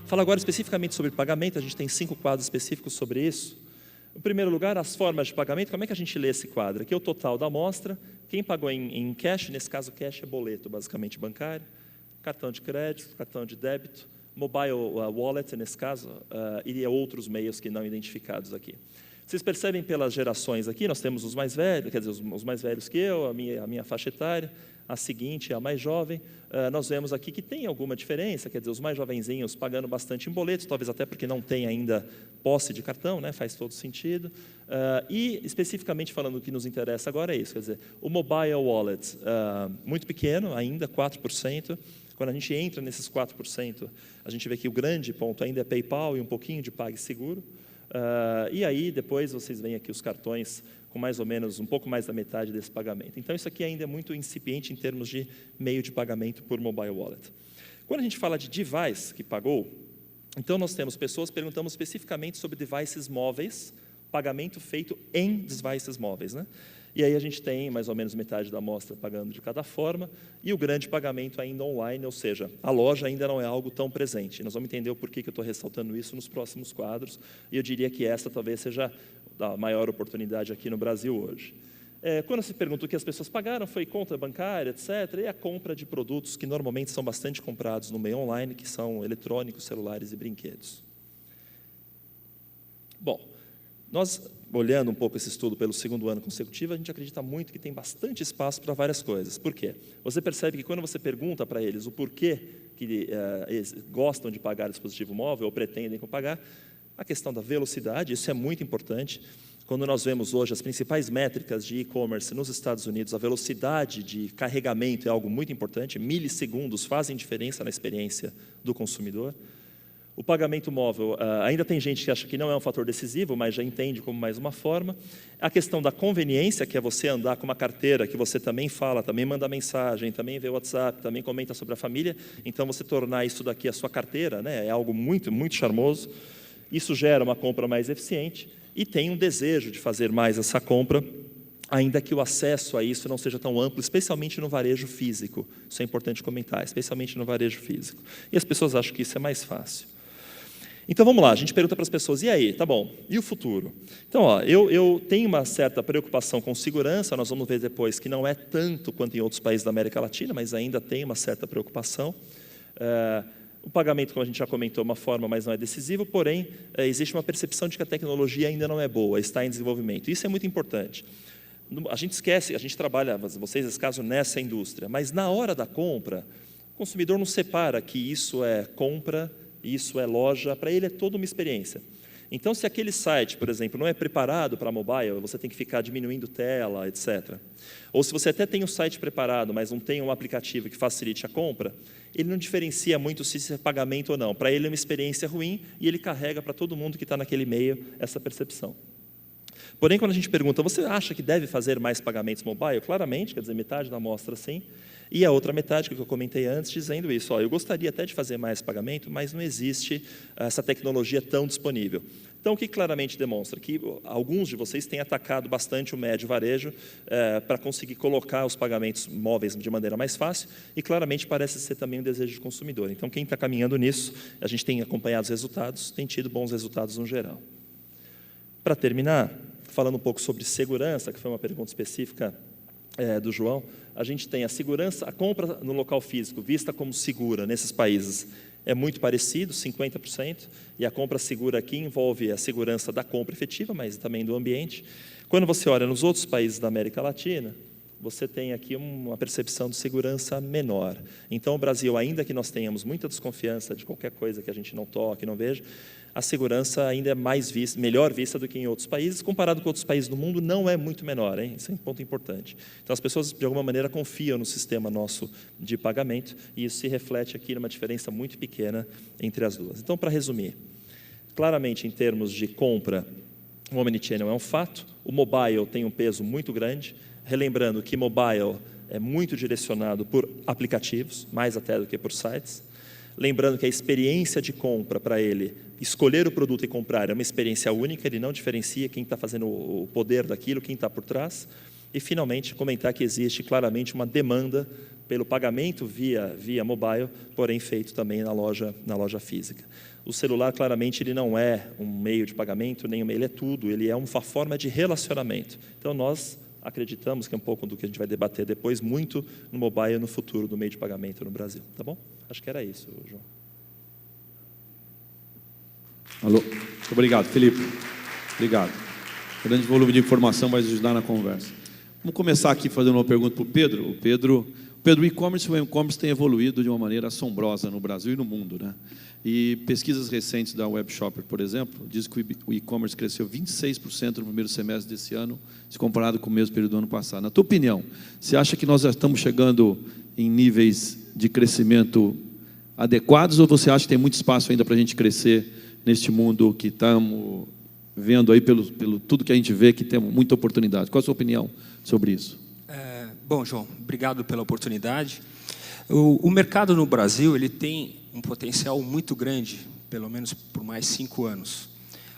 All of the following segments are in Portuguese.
Falar agora especificamente sobre pagamento, a gente tem 5 quadros específicos sobre isso. Em primeiro lugar, as formas de pagamento. Como é que a gente lê esse quadro? Aqui é o total da amostra, quem pagou em cash, nesse caso cash é boleto, basicamente bancário, cartão de crédito, cartão de débito, mobile wallet, nesse caso, e outros meios que não identificados aqui. Vocês percebem pelas gerações aqui, nós temos os mais velhos, quer dizer, os mais velhos que eu, a minha faixa etária, a seguinte é a mais jovem. Nós vemos aqui que tem alguma diferença, quer dizer, os mais jovenzinhos pagando bastante em boletos, talvez até porque não tem ainda posse de cartão, né, faz todo sentido. E, especificamente falando do que nos interessa agora é isso, quer dizer, o mobile wallet, muito pequeno ainda, 4%. Quando a gente entra nesses 4%, a gente vê que o grande ponto ainda é PayPal e um pouquinho de PagSeguro. E aí, depois, vocês veem aqui os cartões com mais ou menos, um pouco mais da metade desse pagamento. Então, isso aqui ainda é muito incipiente em termos de meio de pagamento por mobile wallet. Quando a gente fala de device que pagou, então nós temos pessoas, perguntamos especificamente sobre devices móveis, pagamento feito em devices móveis, né? E aí a gente tem mais ou menos metade da amostra pagando de cada forma, e o grande pagamento ainda online, ou seja, a loja ainda não é algo tão presente. Nós vamos entender o porquê que eu estou ressaltando isso nos próximos quadros, e eu diria que essa talvez seja a maior oportunidade aqui no Brasil hoje. Quando se pergunta o que as pessoas pagaram, foi conta bancária, etc., e a compra de produtos que normalmente são bastante comprados no meio online, que são eletrônicos, celulares e brinquedos. Bom, nós, olhando um pouco esse estudo pelo segundo ano consecutivo, a gente acredita muito que tem bastante espaço para várias coisas. Por quê? Você percebe que quando você pergunta para eles o porquê que eles gostam de pagar dispositivo móvel ou pretendem pagar, a questão da velocidade, isso é muito importante. Quando nós vemos hoje as principais métricas de e-commerce nos Estados Unidos, a velocidade de carregamento é algo muito importante, milissegundos fazem diferença na experiência do consumidor. O pagamento móvel, ainda tem gente que acha que não é um fator decisivo, mas já entende como mais uma forma. A questão da conveniência, que é você andar com uma carteira, que você também fala, também manda mensagem, também vê o WhatsApp, também comenta sobre a família, então você tornar isso daqui a sua carteira, né, é algo muito, muito charmoso. Isso gera uma compra mais eficiente e tem um desejo de fazer mais essa compra, ainda que o acesso a isso não seja tão amplo, especialmente no varejo físico. Isso é importante comentar, especialmente no varejo físico. E as pessoas acham que isso é mais fácil. Então, vamos lá, a gente pergunta para as pessoas, e aí, tá bom, e o futuro? Então, eu tenho uma certa preocupação com segurança, nós vamos ver depois que não é tanto quanto em outros países da América Latina, mas ainda tem uma certa preocupação. O pagamento, como a gente já comentou, é uma forma, mas não é decisivo, porém, existe uma percepção de que a tecnologia ainda não é boa, está em desenvolvimento. Isso é muito importante. A gente esquece, a gente trabalha, vocês, nesse caso, nessa indústria, mas na hora da compra, o consumidor não separa que isso é compra, isso é loja, para ele é toda uma experiência. Então, se aquele site, por exemplo, não é preparado para mobile, você tem que ficar diminuindo tela, etc. Ou se você até tem um site preparado, mas não tem um aplicativo que facilite a compra, ele não diferencia muito se isso é pagamento ou não. Para ele é uma experiência ruim e ele carrega para todo mundo que está naquele meio essa percepção. Porém, quando a gente pergunta, você acha que deve fazer mais pagamentos mobile? Claramente, quer dizer, metade da amostra sim. E a outra metade, que eu comentei antes, dizendo isso, eu gostaria até de fazer mais pagamento, mas não existe essa tecnologia tão disponível. Então, o que claramente demonstra? Que alguns de vocês têm atacado bastante o médio varejo para conseguir colocar os pagamentos móveis de maneira mais fácil, e claramente parece ser também um desejo do consumidor. Então, quem está caminhando nisso, a gente tem acompanhado os resultados, tem tido bons resultados no geral. Para terminar, falando um pouco sobre segurança, que foi uma pergunta específica do João, a gente tem a segurança, a compra no local físico vista como segura nesses países é muito parecido, 50%, e a compra segura aqui envolve a segurança da compra efetiva, mas também do ambiente. Quando você olha nos outros países da América Latina, você tem aqui uma percepção de segurança menor. Então, o Brasil, ainda que nós tenhamos muita desconfiança de qualquer coisa que a gente não toque, não veja, a segurança ainda é melhor vista do que em outros países. Comparado com outros países do mundo, não é muito menor, hein? Isso é um ponto importante. Então, as pessoas, de alguma maneira, confiam no sistema nosso de pagamento, e isso se reflete aqui numa diferença muito pequena entre as duas. Então, para resumir, claramente, em termos de compra, o Omnichannel é um fato, o mobile tem um peso muito grande, relembrando que mobile é muito direcionado por aplicativos, mais até do que por sites. Lembrando que a experiência de compra para ele, escolher o produto e comprar, é uma experiência única, ele não diferencia quem está fazendo o poder daquilo, quem está por trás. E, finalmente, comentar que existe claramente uma demanda pelo pagamento via mobile, porém feito também na loja física. o celular, claramente, ele não é um meio de pagamento, nem ele é tudo, ele é uma forma de relacionamento. Então, nós acreditamos que é um pouco do que a gente vai debater depois, muito no mobile no futuro do meio de pagamento no Brasil. Tá bom? Acho que era isso, João. Alô? Muito obrigado, Felipe. Obrigado. O grande volume de informação vai ajudar na conversa. Vamos começar aqui fazendo uma pergunta para o Pedro. O e-commerce tem evoluído de uma maneira assombrosa no Brasil e no mundo, né? E pesquisas recentes da Web Shopper, por exemplo, diz que o e-commerce cresceu 26% no primeiro semestre desse ano, se comparado com o mesmo período do ano passado. Na tua opinião, você acha que nós já estamos chegando em níveis de crescimento adequados, ou você acha que tem muito espaço ainda para a gente crescer neste mundo que estamos vendo aí, pelo tudo que a gente vê, que temos muita oportunidade? Qual a sua opinião sobre isso? Bom, João, obrigado pela oportunidade. O mercado no Brasil ele tem um potencial muito grande, pelo menos por mais 5 anos.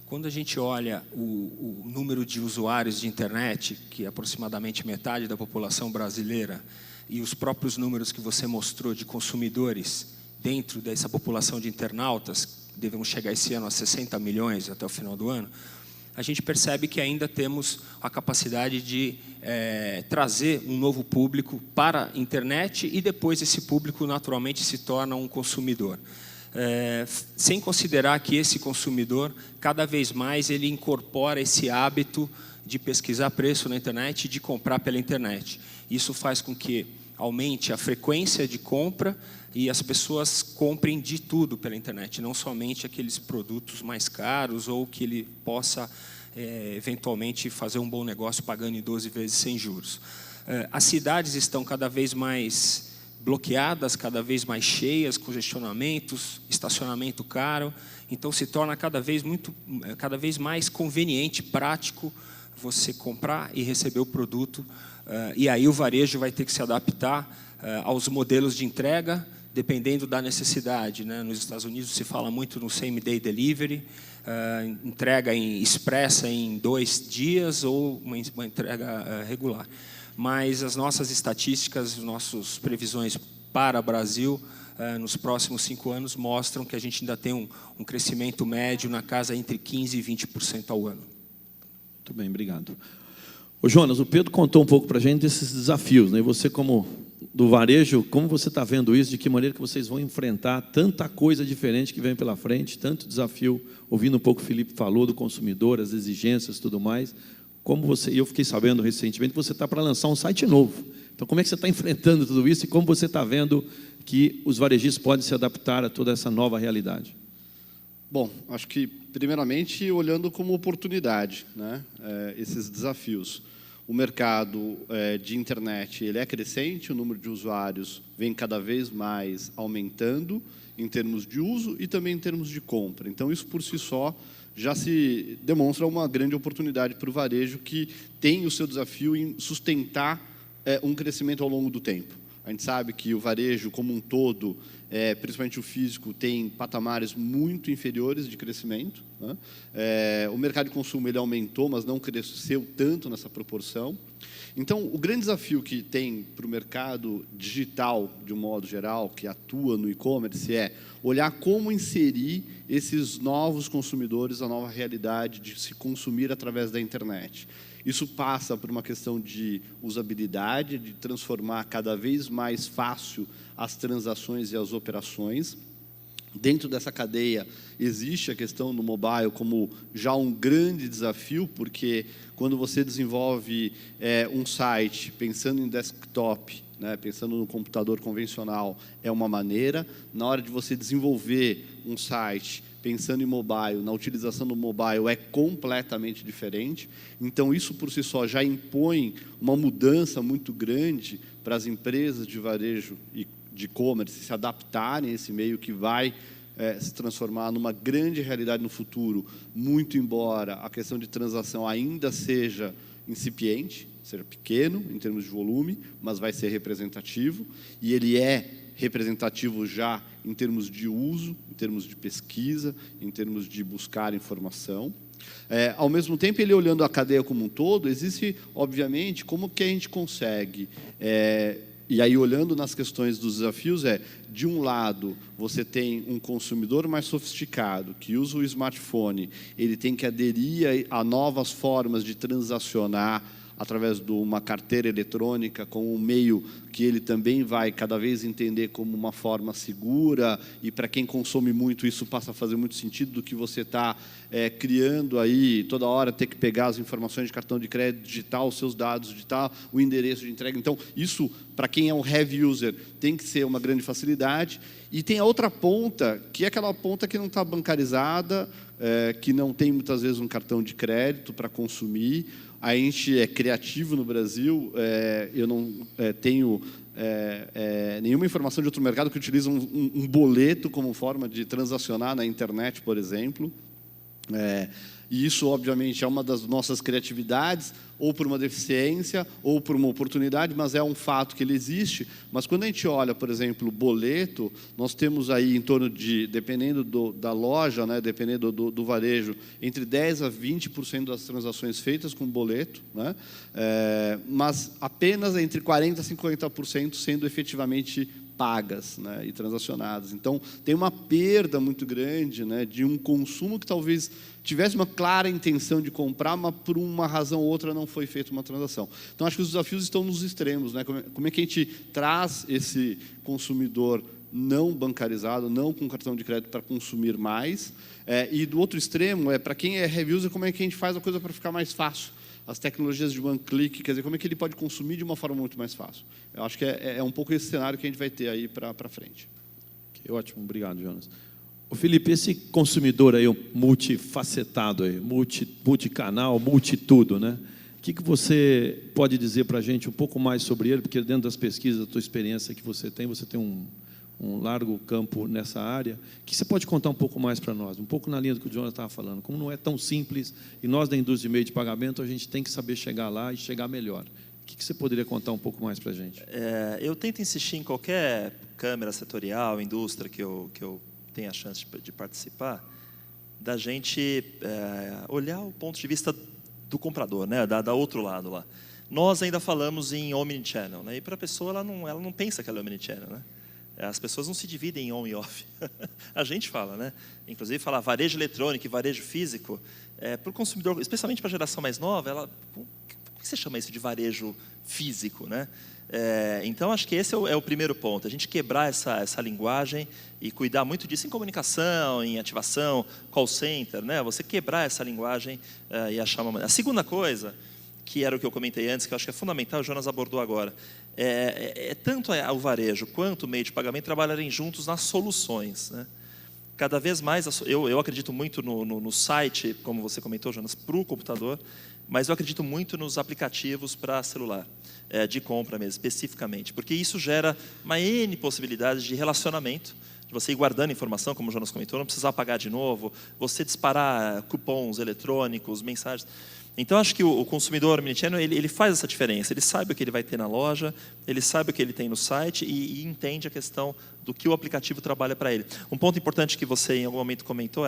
Quando a gente olha o número de usuários de internet, que é aproximadamente metade da população brasileira, e os próprios números que você mostrou de consumidores dentro dessa população de internautas, devemos chegar esse ano a 60 milhões até o final do ano, a gente percebe que ainda temos a capacidade de trazer um novo público para a internet e depois esse público naturalmente se torna um consumidor. Sem considerar que esse consumidor, cada vez mais, ele incorpora esse hábito de pesquisar preço na internet e de comprar pela internet. Isso faz com que aumente a frequência de compra e as pessoas comprem de tudo pela internet, não somente aqueles produtos mais caros ou que ele possa, eventualmente, fazer um bom negócio pagando em 12 vezes sem juros. As cidades estão cada vez mais bloqueadas, cada vez mais cheias, congestionamentos, estacionamento caro, então se torna cada vez mais conveniente, prático, você comprar e receber o produto, e aí o varejo vai ter que se adaptar aos modelos de entrega, dependendo da necessidade, né? Nos Estados Unidos se fala muito no same-day delivery, entrega expressa em 2 dias ou uma entrega regular. Mas as nossas estatísticas, as nossas previsões para o Brasil, nos próximos 5 anos, mostram que a gente ainda tem um crescimento médio na casa entre 15% e 20% ao ano. Muito bem, obrigado. Ô Jonas, o Pedro contou um pouco para a gente desses desafios, né? E você, como do varejo, como você está vendo isso? De que maneira que vocês vão enfrentar tanta coisa diferente que vem pela frente, tanto desafio, ouvindo um pouco o Felipe falou do consumidor, as exigências e tudo mais. Como você, eu fiquei sabendo recentemente que você está para lançar um site novo. Então, como é que você está enfrentando tudo isso e como você está vendo que os varejistas podem se adaptar a toda essa nova realidade? Bom, acho que, primeiramente, olhando como oportunidade, né, esses desafios. O mercado de internet ele é crescente, o número de usuários vem cada vez mais aumentando em termos de uso e também em termos de compra. Então, isso por si só já se demonstra uma grande oportunidade para o varejo que tem o seu desafio em sustentar um crescimento ao longo do tempo. A gente sabe que o varejo como um todo, principalmente o físico, tem patamares muito inferiores de crescimento, né? O mercado de consumo ele aumentou, mas não cresceu tanto nessa proporção. Então, o grande desafio que tem para o mercado digital, de um modo geral, que atua no e-commerce, é olhar como inserir esses novos consumidores à nova realidade de se consumir através da internet. Isso passa por uma questão de usabilidade, de transformar cada vez mais fácil as transações e as operações. Dentro dessa cadeia, existe a questão do mobile como já um grande desafio, porque quando você desenvolve um site pensando em desktop, né, pensando no computador convencional, é uma maneira. Na hora de você desenvolver um site pensando em mobile, na utilização do mobile é completamente diferente. Então, isso por si só já impõe uma mudança muito grande para as empresas de varejo e de e-commerce se adaptarem a esse meio que vai se transformar numa grande realidade no futuro, muito embora a questão de transação ainda seja incipiente, seja pequeno em termos de volume, mas vai ser representativo, e ele é representativo já em termos de uso, em termos de pesquisa, em termos de buscar informação. Ao mesmo tempo, ele olhando a cadeia como um todo, existe, obviamente, como que a gente consegue E aí, olhando nas questões dos desafios, de um lado, você tem um consumidor mais sofisticado, que usa o smartphone, ele tem que aderir a novas formas de transacionar através de uma carteira eletrônica, com um meio que ele também vai cada vez entender como uma forma segura, e para quem consome muito, isso passa a fazer muito sentido do que você está criando aí, toda hora ter que pegar as informações de cartão de crédito digital, os seus dados digital, o endereço de entrega. Então, isso, para quem é um heavy user, tem que ser uma grande facilidade. E tem a outra ponta, que é aquela ponta que não está bancarizada, que não tem muitas vezes um cartão de crédito para consumir. A gente é criativo no Brasil, eu não tenho nenhuma informação de outro mercado que utiliza um boleto como forma de transacionar na internet, por exemplo. E isso, obviamente, é uma das nossas criatividades, ou por uma deficiência, ou por uma oportunidade, mas é um fato que ele existe. Mas quando a gente olha, por exemplo, o boleto, nós temos aí em torno de, dependendo da loja, né, dependendo do varejo, entre 10% a 20% das transações feitas com boleto, né, mas apenas entre 40% a 50% sendo efetivamente pagas, né, e transacionadas. Então, tem uma perda muito grande, né, de um consumo que talvez tivesse uma clara intenção de comprar, mas por uma razão ou outra não foi feita uma transação. Então, acho que os desafios estão nos extremos, né? Como é que a gente traz esse consumidor não bancarizado, não com cartão de crédito, para consumir mais, e do outro extremo, para quem é heavy user, como é que a gente faz a coisa para ficar mais fácil? As tecnologias de one click, quer dizer, como é que ele pode consumir de uma forma muito mais fácil? Eu acho que é um pouco esse cenário que a gente vai ter aí para frente. Okay, ótimo, obrigado, Jonas. Ô, Felipe, esse consumidor aí, multifacetado aí, multicanal, multitudo, né? O que você pode dizer para a gente um pouco mais sobre ele? Porque dentro das pesquisas, da tua experiência que você tem um largo campo nessa área. O que você pode contar um pouco mais para nós? Um pouco na linha do que o Jonas estava falando. Como não é tão simples, e nós da indústria de meio de pagamento, a gente tem que saber chegar lá e chegar melhor. O que você poderia contar um pouco mais para a gente? Eu tento insistir em qualquer câmara setorial, indústria que eu tenha a chance de participar, da gente olhar o ponto de vista do comprador, né, da outro lado lá. Nós ainda falamos em omnichannel, né, e para a pessoa ela não pensa que ela é omnichannel, né? As pessoas não se dividem em on e off. A gente fala, né? Inclusive, falar varejo eletrônico e varejo físico, para o consumidor, especialmente para a geração mais nova, por que você chama isso de varejo físico, né? Então, acho que esse é o primeiro ponto. A gente quebrar essa linguagem e cuidar muito disso em comunicação, em ativação, call center, né? Você quebrar essa linguagem e achar uma maneira. A segunda coisa, que era o que eu comentei antes, que eu acho que é fundamental, o Jonas abordou agora, tanto o varejo quanto o meio de pagamento trabalharem juntos nas soluções, né? Cada vez mais, eu acredito muito no site, como você comentou, Jonas, para o computador, mas eu acredito muito nos aplicativos para celular, de compra mesmo, especificamente, porque isso gera uma N possibilidades de relacionamento, de você ir guardando informação, como o Jonas comentou, não precisar pagar de novo, você disparar cupons eletrônicos, mensagens. Então, acho que o consumidor omnichannel, ele faz essa diferença. Ele sabe o que ele vai ter na loja, ele sabe o que ele tem no site e entende a questão do que o aplicativo trabalha para ele. Um ponto importante que você, em algum momento, comentou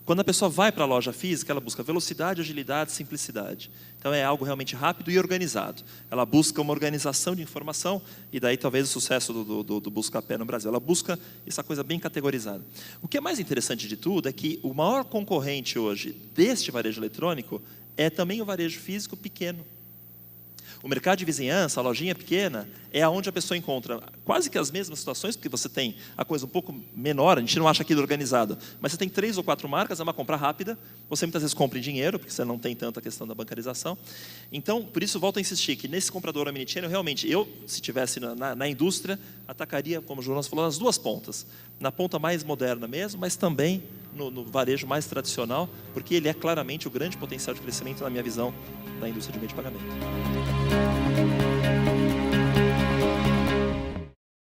quando a pessoa vai para a loja física, ela busca velocidade, agilidade, simplicidade. Então, é algo realmente rápido e organizado. Ela busca uma organização de informação e daí talvez o sucesso do Buscapé no Brasil. Ela busca essa coisa bem categorizada. O que é mais interessante de tudo é que o maior concorrente hoje deste varejo eletrônico é também o varejo físico pequeno. O mercado de vizinhança, a lojinha pequena, é onde a pessoa encontra quase que as mesmas situações, porque você tem a coisa um pouco menor, a gente não acha aquilo organizado, mas você tem 3 ou 4 marcas, é uma compra rápida, você muitas vezes compra em dinheiro, porque você não tem tanta questão da bancarização. Então, por isso, volto a insistir, que nesse comprador omnichannel, realmente, eu, se estivesse na indústria, atacaria, como o Jonas falou, nas duas pontas. Na ponta mais moderna mesmo, mas também no varejo mais tradicional, porque ele é claramente o grande potencial de crescimento, na minha visão, da indústria de meio de pagamento.